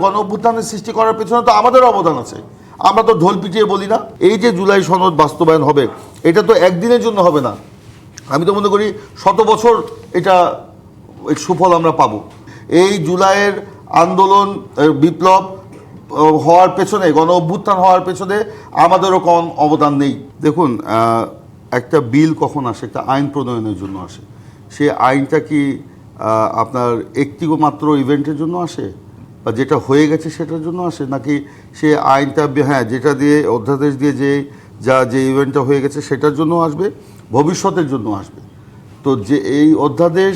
গণ অভ্যুত্থানের সৃষ্টি করার পেছনে তো আমাদের অবদান আছে। আমরা তো ঢোল পিটিয়ে বলি না। এই যে জুলাই সনদ বাস্তবায়ন হবে, এটা তো একদিনের জন্য হবে না। আমি তো মনে করি 100 বছর এটা সুফল আমরা পাবো। এই জুলাইয়ের আন্দোলন, বিপ্লব হওয়ার পেছনে, গণ অভ্যুত্থান হওয়ার পেছনে আমাদেরও কম অবদান নেই। দেখুন, একটা বিল কখন আসে? একটা আইন প্রণয়নের জন্য আসে। সে আইনটা কি আপনার একটি মাত্র ইভেন্টের জন্য আসে, বা যেটা হয়ে গেছে সেটার জন্য আসে, নাকি সে আইনটা যেটা দিয়ে অধ্যাদেশ দিয়ে যে ইভেন্টটা হয়ে গেছে সেটার জন্য আসবে, ভবিষ্যতের জন্য আসবে? তো যে এই অধ্যাদেশ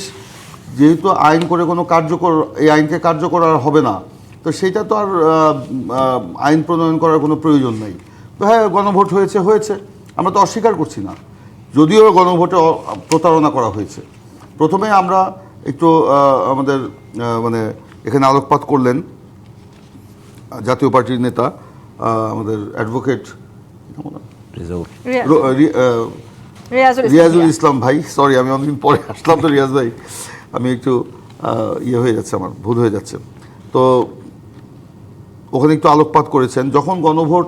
যেহেতু আইন করে কোনো কার্যকর, এই আইনকে কার্যকর আর হবে না, তো সেটা তো আর আইন প্রণয়ন করার কোনো প্রয়োজন নেই। তো গণভোট হয়েছে, আমরা তো অস্বীকার করছি না। যদিও গণভোটে প্রতারণা করা হয়েছে। প্রথমে আমরা একটু আমাদের এখানে আলোকপাত করলেন জাতীয় পার্টির নেতা, আমাদের অ্যাডভোকেট রিয়াজুল ইসলাম ভাই। সরি, আমি অনেকদিন পরে আসলাম তো রিয়াজ ভাই, আমি একটু হয়ে যাচ্ছে, আমার ভুল হয়ে যাচ্ছে। তো ওখানে একটু আলোকপাত করেছেন। যখন গণভোট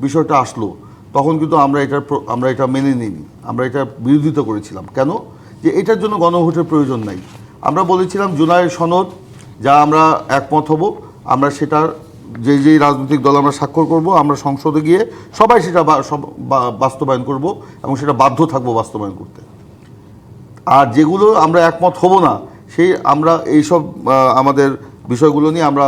বিষয়টা আসলো তখন কিন্তু আমরা এটা মেনে নিইনি, আমরা এটা বিরোধিতা করেছিলাম। কেন? যে এটার জন্য গণভোটের প্রয়োজন নাই। আমরা বলেছিলাম জুলাইয়ের সনদ যা আমরা একমত হব, আমরা সেটার যেই রাজনৈতিক দল আমরা স্বাক্ষর করব, আমরা সংসদে গিয়ে সবাই সেটা বাস্তবায়ন করব এবং সেটা বাধ্য থাকবো বাস্তবায়ন করতে। আর যেগুলো আমরা একমত হব না, আমরা এইসব আমাদের বিষয়গুলো নিয়ে আমরা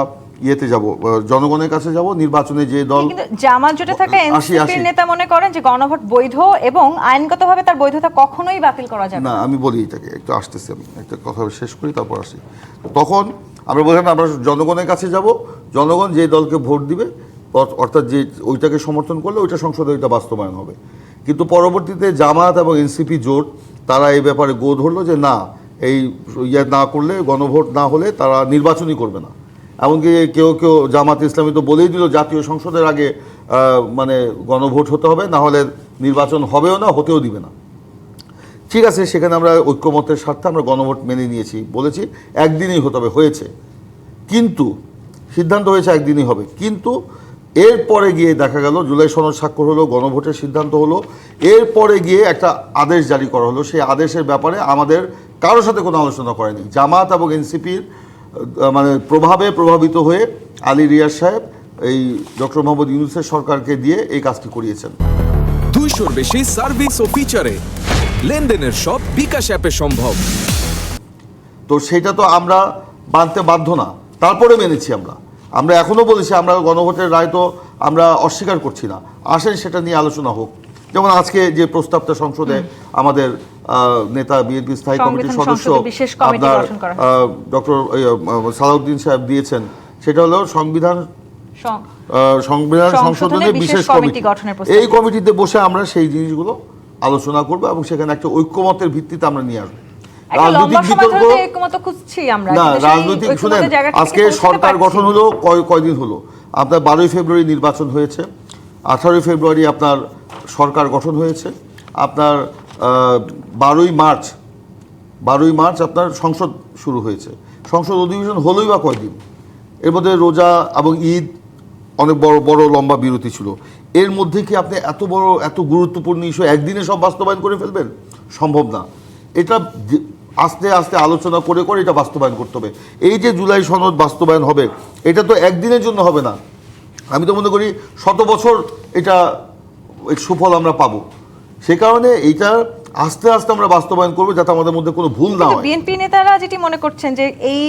যাব, জনগণের কাছে যাব, নির্বাচনে যে দল। কিন্তু জামাত জোটে থাকা এনসিপির নেতা মনে করেন যে গণভোট বৈধ এবং আইনগতভাবে তার বৈধতা কখনোই বাতিল করা যাবে না। আমি বলি এটাকে একটু আসতেছি, আমি একটা কথা শেষ করি তারপর আসি। তখন আমরা বললাম আমরা জনগণের কাছে যাব, জনগণ যে দলকে ভোট দিবে, অর্থাৎ যে ওইটাকে সমর্থন করলে ওইটা সংসদে ওইটা বাস্তবায়ন হবে। কিন্তু পরবর্তীতে জামাত এবং এনসিপি জোট তারা এই ব্যাপারে গো ধরলো যে না, এই না করলে, গণভোট না হলে তারা নির্বাচনই করবে না। এমনকি কেউ জামাত ইসলামী তো বলেই দিল জাতীয় সংসদের আগে গণভোট হতে হবে, না হলে নির্বাচন হবেও না, হতেও দিবে না। ঠিক আছে, সেখানে আমরা ঐক্যমতের স্বার্থে আমরা গণভোট মেনে নিয়েছি, বলেছি একদিনই হতে হবে, হয়েছে। কিন্তু সিদ্ধান্ত হয়েছে একদিনই হবে। কিন্তু এরপরে গিয়ে দেখা গেল জুলাই সনদ স্বাক্ষর হলো, গণভোটের সিদ্ধান্ত হলো, এরপরে গিয়ে একটা আদেশ জারি করা হলো। সেই আদেশের ব্যাপারে আমাদের কারোর সাথে কোনো আলোচনা করেনি। জামাত এবং এনসিপির প্রভাবিত হয়ে আলী রিয়াজ সাহেব এই ডক্টর মোহাম্মদ ইউনূসের সরকারকে দিয়ে এই কাজটি করিয়েছেন। 200-র বেশি সার্ভিস ও ফিচারে লেনদেনের সব বিকাশ অ্যাপে সম্ভব। তো সেটা তো আমরা মানতে বাধ্য না, তারপরে মেনেছি। আমরা এখনও বলেছি আমরা গণভোটের রায় তো আমরা অস্বীকার করছি না, আসেন সেটা নিয়ে আলোচনা হোক। যেমন আজকে যে প্রস্তাবটা সংসদে আমাদের নেতা, বিএনপি স্থায়ী কমিটির সদস্য আপনার ডক্টর সালাউদ্দিন সাহেব দিয়েছেন, সেটা হলো সংবিধান সংশোধনের বিশেষ কমিটি। এই কমিটিতে বসে আমরা সেই জিনিসগুলো আলোচনা করবো এবং সেখানে একটা ঐক্যমতের ভিত্তিতে আমরা নিয়ে আসবো। রাজনৈতিক বিতর্ক না, রাজনৈতিক শুনেন, আজকে সরকার গঠন হলো কয়দিন হলো? আপনার 12ই ফেব্রুয়ারি নির্বাচন হয়েছে, 18ই ফেব্রুয়ারি আপনার সরকার গঠন হয়েছে, আপনার 12ই মার্চ আপনার সংসদ শুরু হয়েছে। সংসদ অধিবেশন হলোই বা কয়দিন? এর মধ্যে রোজা এবং ঈদ, অনেক বড় লম্বা বিরতি ছিল। এর মধ্যে কি আপনি এত গুরুত্বপূর্ণ ইস্যু একদিনে সব বাস্তবায়ন করে ফেলবেন? সম্ভব না। এটা আস্তে আস্তে আলোচনা করে এটা বাস্তবায়ন করতে হবে। এই যে জুলাই সনদ বাস্তবায়ন হবে, এটা তো একদিনের জন্য হবে না। আমি তো মনে করি 100 বছর এটা সুফল আমরা পাবো। সে কারণে এইটা আস্তে আস্তে আমরা বাস্তবায়ন করবো, যাতে আমাদের মধ্যে কোনো ভুল না হয়। বিএনপি নেতারা যেটি মনে করছেন যে এই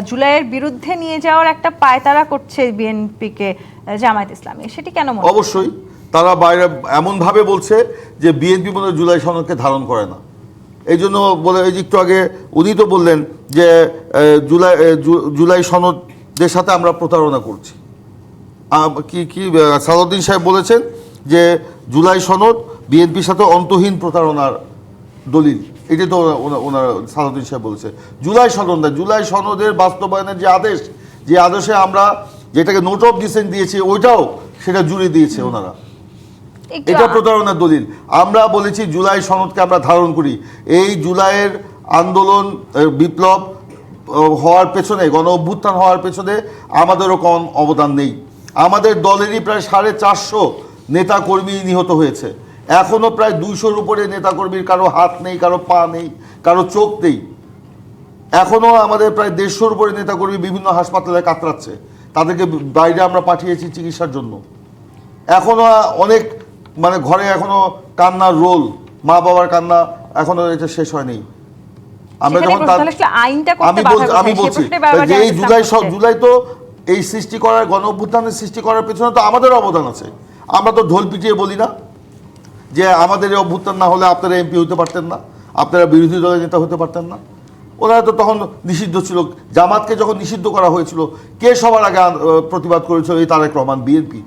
জুলাইয়ের বিরুদ্ধে নিয়ে যাওয়ার একটা পায়তারা করছে বিএনপিকে জামায়াত ইসলামী, সেটি কেন মনে? অবশ্যই তারা বাইরে এমনভাবে বলছে যে বিএনপি মনে হয় জুলাই সনদকে ধারণ করে না। এই জন্য বলে, এই একটু আগে উনি তো বললেন যে জুলাই সনদের সাথে আমরা প্রতারণা করছি। কি সালাউদ্দিন সাহেব বলেছেন যে জুলাই সনদ বিএনপির সাথে অন্তহীন প্রতারণার দলিল। এটি তো ওনার সালাউদ্দিন সাহেব বলেছে। জুলাই সনদের বাস্তবায়নের যে আদেশে আমরা যেটাকে নোট অফ ডিসেন্ট দিয়েছি, ওইটাও সেটা জুড়ে দিয়েছে ওনারা। এটা প্রতারণার দলিল। আমরা বলেছি জুলাই সনদকে আমরা ধারণ করি। এই জুলাইয়ের আন্দোলন, বিপ্লব হওয়ার পেছনে, গণ অভ্যুত্থান হওয়ার পেছনে আমাদেরও কোন অবদান নেই। আমাদের দলেরই প্রায় 450 নেতাকর্মী নিহত হয়েছে। এখনও প্রায় 200-র উপরে নেতাকর্মীর কারো হাত নেই, কারো পা নেই, কারো চোখ নেই। এখনও আমাদের প্রায় 150-র উপরে নেতাকর্মী বিভিন্ন হাসপাতালে কাতরাচ্ছে, তাদেরকে বাইরে আমরা পাঠিয়েছি চিকিৎসার জন্য। এখনও অনেক মানে ঘরে এখনও কান্নার রোল, মা বাবার কান্না এখনও এটা শেষ হয়নি। আমরা সেখানে যখন প্রশ্ন হলো আসলে আইনটা করতে বাধা কোথায়? আমি সেই বলছি প্রশ্নে বারবার যে এই জামায়াত ইসলাম করছে। জুলাই তো এই সৃষ্টি করার, গণ অভ্যুত্থানের সৃষ্টি করার পেছনে তো আমাদের অবদান আছে। আমরা তো ঢোল পিটিয়ে বলি না যে আমাদের এই অভ্যুত্থান না হলে আপনারা এমপি হতে পারতেন না, আপনারা বিরোধী দলের নেতা হতে পারতেন না। ওনারা তো তখন নিষিদ্ধ ছিল। জামাতকে যখন নিষিদ্ধ করা হয়েছিল, কে সবার আগে প্রতিবাদ করেছিল? এই তারেক রহমান, বিএনপি।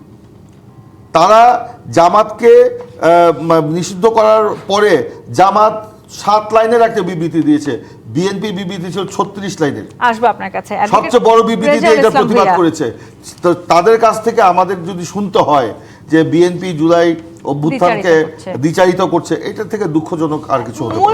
তারা জামাতকে নিষিদ্ধ করার পরে জামাত 7 লাইনের একটা বিবৃতি দিয়েছে, বিএনপি বিবৃতি ছিল 36 লাইনের। আসবো আপনার কাছে। সবচেয়ে বড় বিবৃতি দিয়ে এটা প্রতিবাদ করেছে। তো তাদের কাছ থেকে আমাদের যদি শুনতে হয় যে বিএনপি জুলাই অভ্যুত্থানকে দ্বিচারিত করছে, এটা থেকে দুঃখজনক আর কিছু হতে পারে না।